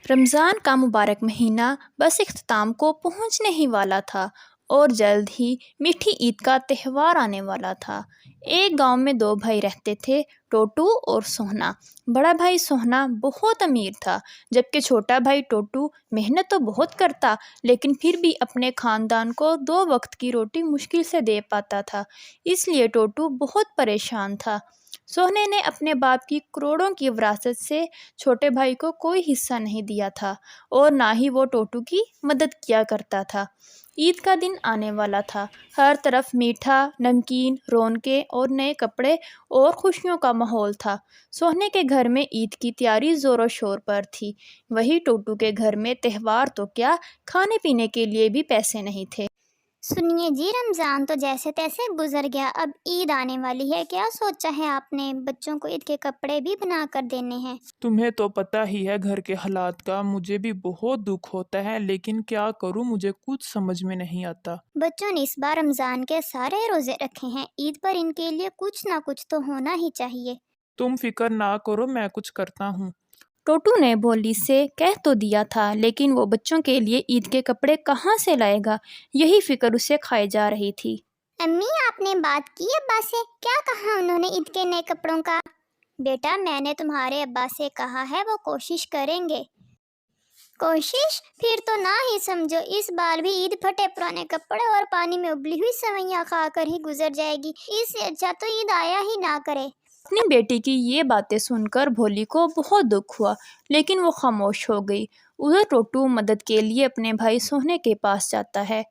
رمضان کا مبارک مہینہ بس اختتام کو پہنچنے ہی والا تھا اور جلد ہی میٹھی عید کا تہوار آنے والا تھا۔ ایک گاؤں میں دو بھائی رہتے تھے، ٹوٹو اور سوہنا۔ بڑا بھائی سوہنا بہت امیر تھا، جبکہ چھوٹا بھائی ٹوٹو محنت تو بہت کرتا، لیکن پھر بھی اپنے خاندان کو 2 وقت کی روٹی مشکل سے دے پاتا تھا۔ اس لیے ٹوٹو بہت پریشان تھا۔ سوہنے نے اپنے باپ کی کروڑوں کی وراثت سے چھوٹے بھائی کو کوئی حصہ نہیں دیا تھا اور نہ ہی وہ ٹوٹو کی مدد کیا کرتا تھا۔ عید کا دن آنے والا تھا، ہر طرف میٹھا، نمکین، رونقیں اور نئے کپڑے اور خوشیوں کا ماحول تھا۔ سوہنے کے گھر میں عید کی تیاری زور و شور پر تھی، وہی ٹوٹو کے گھر میں تہوار تو کیا، کھانے پینے کے لیے بھی پیسے نہیں تھے۔ سنیے جی، رمضان تو جیسے تیسے گزر گیا، اب عید آنے والی ہے، کیا سوچا ہے آپ نے؟ بچوں کو عید کے کپڑے بھی بنا کر دینے ہیں۔ تمہیں تو پتہ ہی ہے گھر کے حالات کا، مجھے بھی بہت دکھ ہوتا ہے، لیکن کیا کروں، مجھے کچھ سمجھ میں نہیں آتا۔ بچوں نے اس بار رمضان کے سارے روزے رکھے ہیں، عید پر ان کے لیے کچھ نہ کچھ تو ہونا ہی چاہیے۔ تم فکر نہ کرو، میں کچھ کرتا ہوں۔ ٹوٹو نے بولی سے کہہ تو دیا تھا، لیکن وہ بچوں کے لیے عید کے کپڑے کہاں سے لائے گا، یہی فکر اسے کھائے جا رہی تھی۔ امی، آپ نے بات کی ابا سے؟ کیا کہا انہوں نے عید کے نئے کپڑوں کا؟ بیٹا، میں نے تمہارے ابا سے کہا ہے، وہ کوشش کریں گے۔ کوشش؟ پھر تو نہ ہی سمجھو، اس بار بھی عید پھٹے پرانے کپڑے اور پانی میں ابلی ہوئی سوئیاں کھا کر ہی گزر جائے گی، اس سے اچھا تو عید آیا ہی نہ کرے۔ اپنی بیٹی کی یہ باتیں سن کر بھولی کو بہت دکھ ہوا، لیکن وہ خاموش ہو گئی۔ ادھر ٹوٹو مدد کے لیے اپنے بھائی سوہنے کے پاس جاتا ہے۔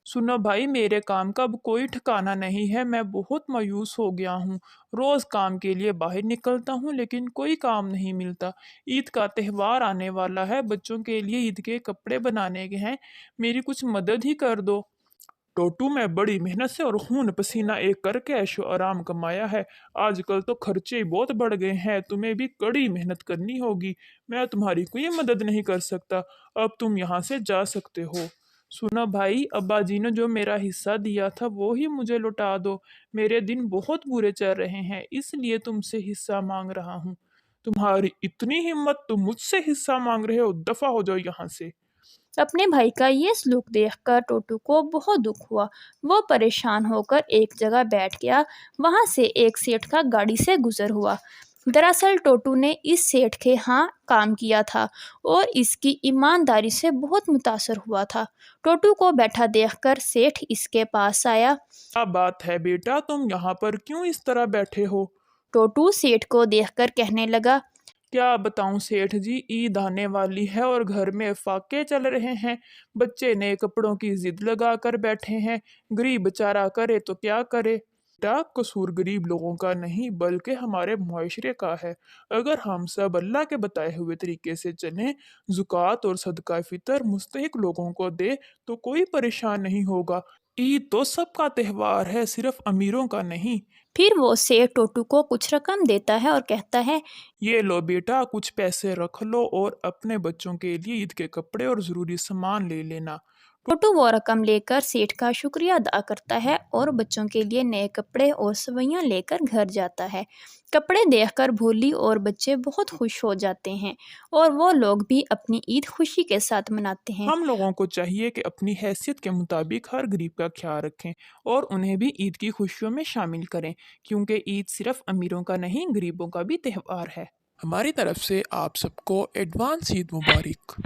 سنو بھائی، میرے کام کا اب کوئی ٹھکانہ نہیں ہے، میں بہت مایوس ہو گیا ہوں۔ روز کام کے لیے باہر نکلتا ہوں، لیکن کوئی کام نہیں ملتا۔ عید کا تہوار آنے والا ہے، بچوں کے لیے عید کے کپڑے بنانے کے ہیں، میری کچھ مدد ہی کر دو۔ ٹوٹو، میں بڑی محنت سے اور خون پسینہ ایک کر کے عیش و آرام کمایا ہے، آج کل تو خرچے بہت بڑھ گئے ہیں، تمہیں بھی کڑی محنت کرنی ہوگی، میں تمہاری کوئی مدد نہیں کر سکتا، اب تم یہاں سے جا سکتے ہو۔ سنا بھائی، ابا جی نے جو میرا حصہ دیا تھا وہ ہی مجھے لوٹا دو، میرے دن بہت برے چل رہے ہیں، اس لیے تم سے حصہ مانگ رہا ہوں۔ تمہاری اتنی ہمت، تم مجھ سے حصہ مانگ رہے ہو، دفع ہو جاؤ یہاں سے۔ اپنے بھائی کا یہ سلوک دیکھ کر ٹوٹو کو بہت دکھ ہوا، وہ پریشان ہو کر ایک جگہ بیٹھ گیا۔ وہاں سے ایک سیٹھ کا گاڑی سے گزر ہوا۔ دراصل ٹوٹو نے اس سیٹھ کے ہاں کام کیا تھا اور اس کی ایمانداری سے بہت متاثر ہوا تھا۔ ٹوٹو کو بیٹھا دیکھ کر سیٹھ اس کے پاس آیا۔ کیا بات ہے بیٹا، تم یہاں پر کیوں اس طرح بیٹھے ہو؟ ٹوٹو سیٹھ کو دیکھ کر کہنے لگا، کیا بتاؤں سیٹھ جی، عید آنے والی ہے اور گھر میں فاقے چل رہے ہیں، بچے نئے کپڑوں کی ضد لگا کر بیٹھے ہیں، غریب بیچارہ کرے تو کیا کرے؟ بیٹا، قصور غریب لوگوں کا نہیں بلکہ ہمارے معاشرے کا ہے، اگر ہم سب اللہ کے بتائے ہوئے طریقے سے چلیں، زکوٰۃ اور صدقہ فطر مستحق لوگوں کو دے تو کوئی پریشان نہیں ہوگا۔ عید تو سب کا تہوار ہے، صرف امیروں کا نہیں۔ پھر وہ سیٹھ ٹوٹو کو کچھ رقم دیتا ہے اور کہتا ہے، یہ لو بیٹا، کچھ پیسے رکھ لو اور اپنے بچوں کے لیے عید کے کپڑے اور ضروری سامان لے لینا۔ ٹوٹو وہ رقم لے کر سیٹھ کا شکریہ ادا کرتا ہے اور بچوں کے لیے نئے کپڑے اور سوئیاں لے کر گھر جاتا ہے۔ کپڑے دیکھ کر بھولی اور بچے بہت خوش ہو جاتے ہیں اور وہ لوگ بھی اپنی عید خوشی کے ساتھ مناتے ہیں۔ ہم لوگوں کو چاہیے کہ اپنی حیثیت کے مطابق ہر غریب کا خیال رکھیں اور انہیں بھی عید کی خوشیوں میں شامل کریں، کیونکہ عید صرف امیروں کا نہیں، غریبوں کا بھی تہوار ہے۔ ہماری طرف سے آپ سب کو ایڈوانس عید مبارک۔